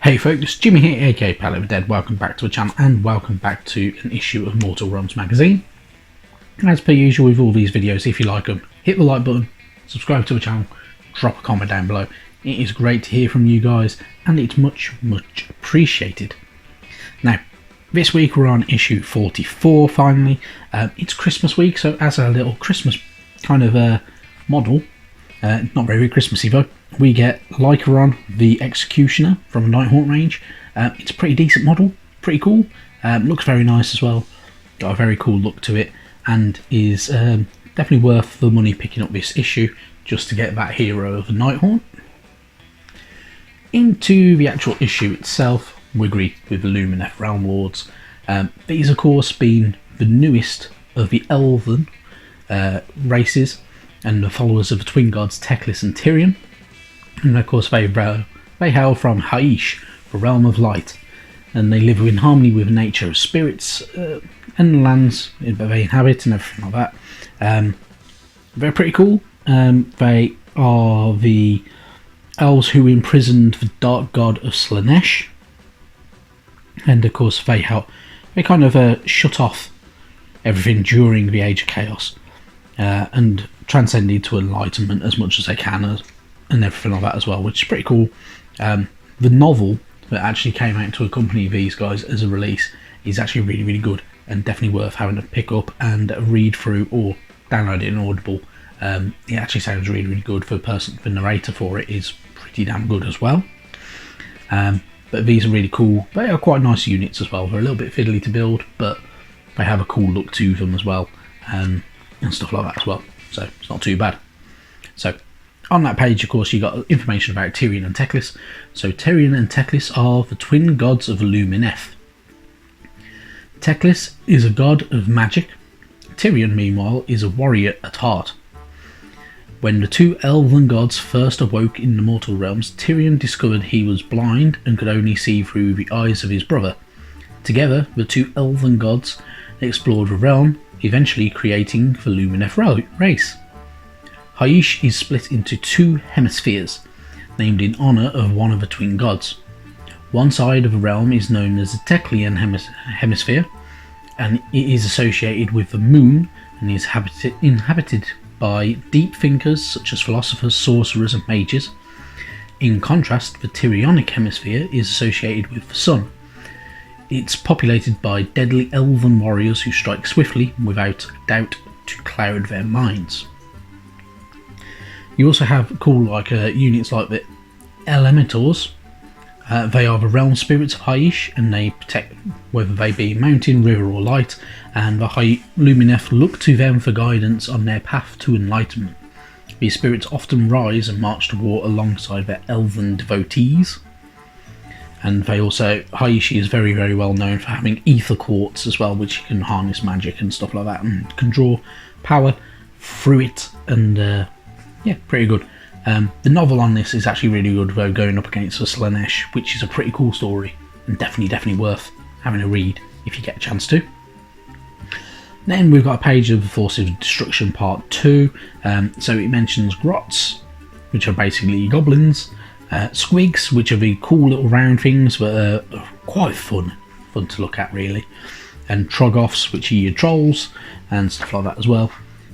Hey folks, Jimmy here, aka Palette of Dead. Welcome back to the channel and welcome back to an issue of Mortal Realms magazine. As per usual with all these videos, if you like them, hit the like button, subscribe to the channel, drop a comment down below. It is great to hear from you guys and it's much appreciated. Now, this week we're on issue 44 finally. It's Christmas week, so as a little Christmas kind of model, not very Christmassy though, we get Lycaran, the Executioner from the Nighthaunt range. It's a pretty decent model, pretty cool, looks very nice as well, got a very cool look to it, and is definitely worth the money picking up this issue just to get that hero of the Nighthaunt. Into the actual issue itself, we agree with the Lumines Realm Lords. These of course being the newest of the Elven races and the followers of the twin gods Teclis and Tyrion. And of course they hail from Haish, the realm of light, and they live in harmony with nature, spirits, and the lands that they inhabit and everything like that. They're pretty cool. They are the elves who imprisoned the dark god of Slaanesh, and of course they kind of shut off everything during the Age of Chaos and transcended to enlightenment as much as they can, and everything like that as well, which is pretty cool. The novel that actually came out to accompany these guys as a release is actually really good and definitely worth having to pick up and read through or download it in Audible. It actually sounds really good. The narrator for it is pretty damn good as well. But these are really cool. They are quite nice units as well. They're a little bit fiddly to build, but they have a cool look to them as well, and stuff like that as well. So it's not too bad. So on that page, of course, you got information about Tyrion and Teclis. So Tyrion and Teclis are the twin gods of Lumines. Teclis is a god of magic. Tyrion, meanwhile, is a warrior at heart. When the two elven gods first awoke in the mortal realms, Tyrion discovered he was blind and could only see through the eyes of his brother. Together, the two elven gods explored the realm, eventually creating the Lumines race. Haish is split into two hemispheres, named in honour of one of the twin gods. One side of the realm is known as the Teclian hemisphere, and it is associated with the moon and is inhabited by deep thinkers such as philosophers, sorcerers and mages. In contrast, the Tyrionic hemisphere is associated with the sun. It's populated by deadly elven warriors who strike swiftly without doubt to cloud their minds. You also have cool units like the Elementors. They are the realm spirits of Haish, and they protect whether they be mountain, river or light, and the Lumines look to them for guidance on their path to enlightenment. These spirits often rise and march to war alongside their elven devotees. And Haish is very well known for having ether quartz as well, which can harness magic and stuff like that, and can draw power through it, and yeah, pretty good. The novel on this is actually really good, though, going up against the Slaanesh, which is a pretty cool story and definitely worth having a read if you get a chance to. Then we've got a page of the Forces of Destruction Part 2. So it mentions Grots, which are basically goblins, Squigs, which are the cool little round things that are quite fun to look at really, and Troggoths, which are your trolls and stuff like that as well.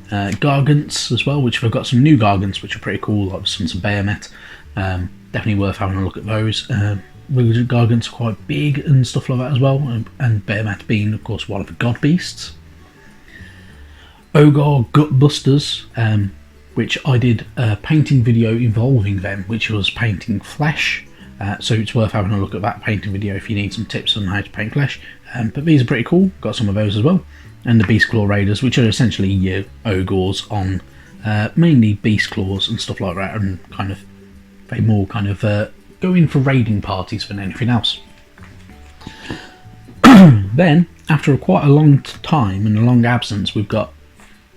Gargants as well, which we've got some new Gargants which are pretty cool, like some Bayonet. Definitely worth having a look at those. Gargants are quite big and stuff like that as well, and Bayonet being of course one of the god beasts. Ogre Gutbusters, which I did a painting video involving them, which was painting flesh, so it's worth having a look at that painting video if you need some tips on how to paint flesh. But these are pretty cool, got some of those as well. And the Beast Claw Raiders, which are essentially your ogres on mainly beast claws and stuff like that, and they more go in for raiding parties than anything else. Then, after quite a long time and a long absence, we've got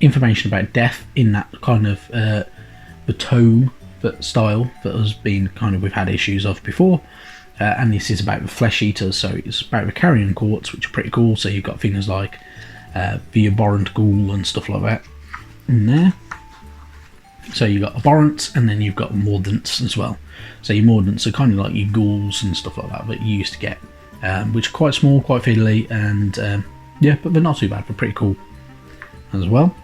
information about death in that the tome style that has been we've had issues of before. And this is about the flesh eaters, so it's about the carrion courts, which are pretty cool. So you've got things like the abhorrent ghoul and stuff like that in there. So you've got abhorrents, and then you've got mordants as well. So your mordants are kind of like your ghouls and stuff like that you used to get, which are quite small, quite fiddly, and yeah, but they're not too bad. They're pretty cool as well.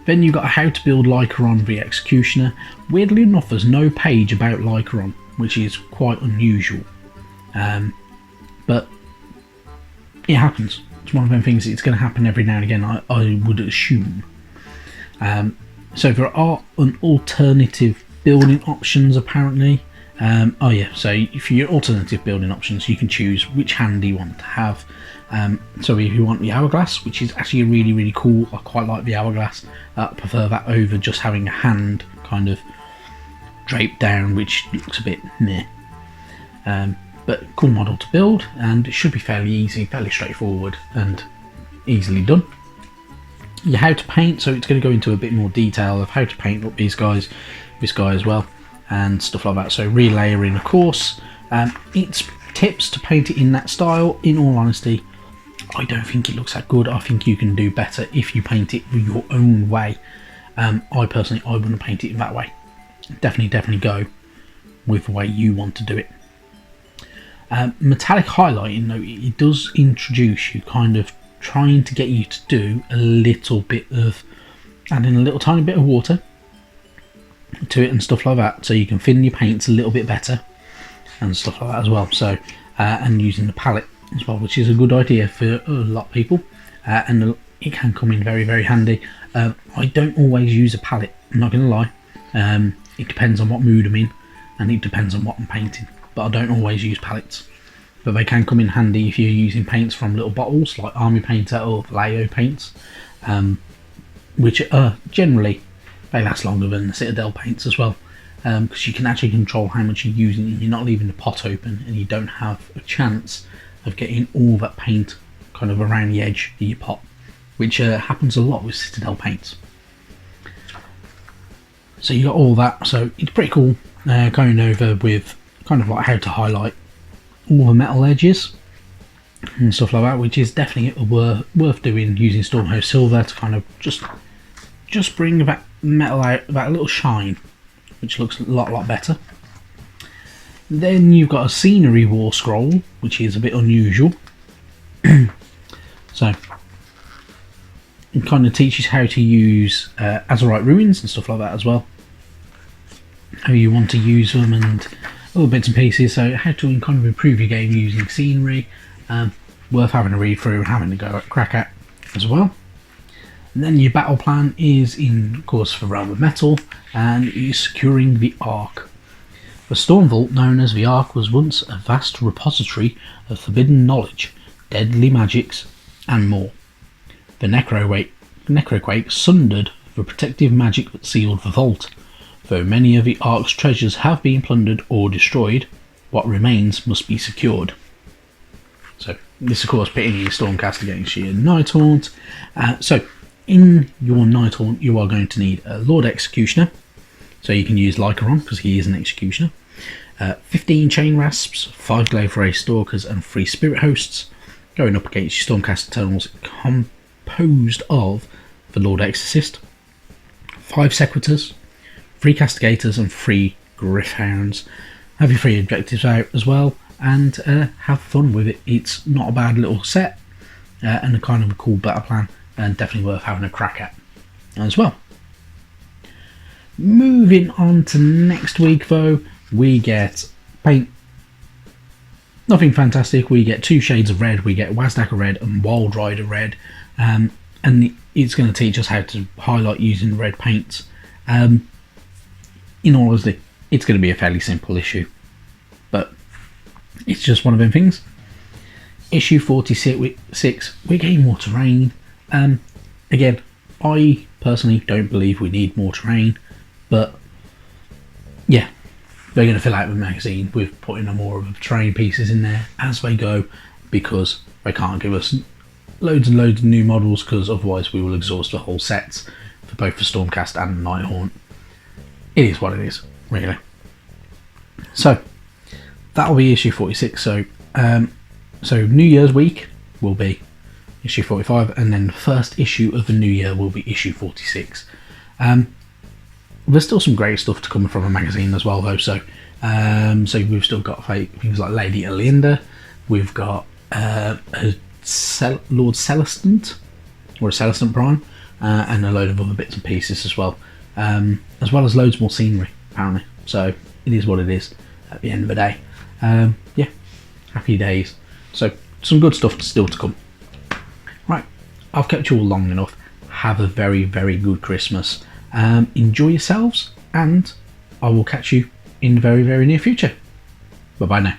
Then you've got How to Build Lycaran the Executioner. Weirdly enough, there's no page about Lycaran, which is quite unusual. But it happens. It's one of them things, it's going to happen every now and again, I would assume. So there are an alternative building options apparently. Oh yeah, so for your alternative building options, you can choose which hand you want to have. So if you want the hourglass, which is actually really, really cool, I quite like the hourglass. I prefer that over just having a hand kind of draped down, which looks a bit meh. But cool model to build, and it should be fairly easy, fairly straightforward, and easily done. You how to paint, so it's going to go into a bit more detail of how to paint up these guys, this guy as well, and stuff like that. So relayering, of course. It's tips to paint it in that style. In all honesty, I don't think it looks that good. I think you can do better if you paint it your own way. I personally, I wouldn't paint it that way. Definitely go with the way you want to do it. Metallic highlighting, though, it does introduce you kind of trying to get you to do a little bit of adding a little tiny bit of water to it and stuff like that, so you can thin your paints a little bit better and stuff like that as well. So and using the palette as well, which is a good idea for a lot of people, and it can come in very, very handy. I don't always use a palette, I'm not going to lie. It depends on what mood I'm in, and it depends on what I'm painting, but I don't always use palettes. But they can come in handy if you're using paints from little bottles like Army Painter or Vallejo paints, which are generally, they last longer than the Citadel paints as well, because you can actually control how much you're using and you're not leaving the pot open, and you don't have a chance of getting all that paint kind of around the edge of your pot, which happens a lot with Citadel paints. So you got all that, so it's pretty cool going over with kind of like how to highlight all the metal edges and stuff like that, which is definitely worth doing using Stormhost Silver to kind of just bring that metal out, that little shine, which looks a lot better. Then you've got a scenery war scroll, which is a bit unusual. So it kind of teaches how to use Azurite ruins and stuff like that as well, how you want to use them and other bits and pieces. So how to kind of improve your game using scenery, worth having a read through and having a crack at as well. And then your battle plan is in, of course, for Realm of Metal, and you're securing the Ark. The Storm Vault, known as the Ark, was once a vast repository of forbidden knowledge, deadly magics, and more. The Necroquake sundered the protective magic that sealed the vault. Though many of the Ark's treasures have been plundered or destroyed, what remains must be secured. So this, of course, pitting your Stormcast against your Nighthaunt. So in your Nighthaunt, you are going to need a Lord Executioner, so you can use Lycaran because he is an Executioner. 15 Chain Rasps, 5 Glaive Stalkers, and 3 Spirit Hosts, going up against your Stormcast Eternals, composed of the Lord Exorcist, 5 Sequitors, 3 Castigators, and 3 Gryph-hounds. Have your 3 objectives out as well, and have fun with it. It's not a bad little set, and a kind of a cool battle plan, and definitely worth having a crack at as well. Moving on to next week, though, we get paint. Nothing fantastic. We get 2 shades of red. We get Wazdaka red and Wild Rider red, and it's going to teach us how to highlight using red paints. In all honesty, it's going to be a fairly simple issue, but it's just one of them things. Issue 46, we're getting more terrain. Again, I personally don't believe we need more terrain, but yeah, they're going to fill out the magazine with putting more of the terrain pieces in there as they go, because they can't give us loads and loads of new models, because otherwise we will exhaust the whole sets for both the Stormcast and the Nighthaunt. It is what it is, really. So that'll be issue 46. So New Year's week will be issue 45, and then the first issue of the new year will be issue 46. There's still some great stuff to come from a magazine as well, though. So we've still got things like Lady Alinda. We've got Lord Celestant, or a Celestant Prime, and a load of other bits and pieces as well as loads more scenery, apparently. So it is what it is at the end of the day. Yeah, happy days. So some good stuff still to come. Right, I've kept you all long enough. Have a very, very good Christmas. Enjoy yourselves, and I will catch you in the very, very near future. Bye bye now.